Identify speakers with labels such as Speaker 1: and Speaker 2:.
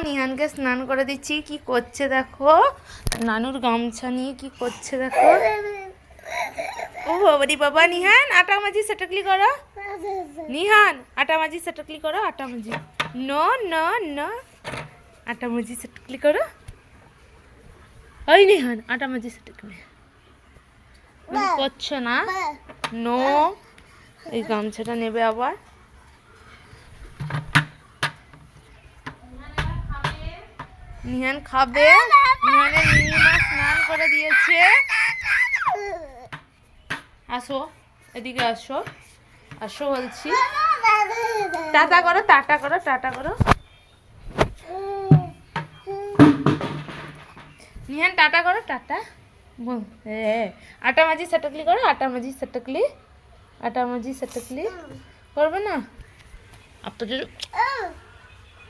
Speaker 1: নিহানকে স্নান করে দিচ্ছি। কি করছে দেখো, নানুর গামছা নিয়ে কি করছে দেখো। ও বাবারি বাবা, নিহান আটা মাজি সেটাকলি করো। নিহান আটা মাজি সেটাকলি করো, আটা মাজি। নো নো নো, আটা মাজি সেটাকলি করো। ওই নিহান আটা মাজি সেটাকলি করছো না। নো, এই গামছাটা নেবে আবার। নিহান খাবে। নিহানের মিনিমা স্নান করে দিয়েছে। আসো এদিকে, আসো আসো বলছি। টাটা করো, টাটা করো, টাটা করো। নিহান টাটা করো, টাটা। আটা মাজি সেটাকলি করো, আটা মাজি সেটাকলি, আটা মাজি সেটাকলি করবে না। আপনাদের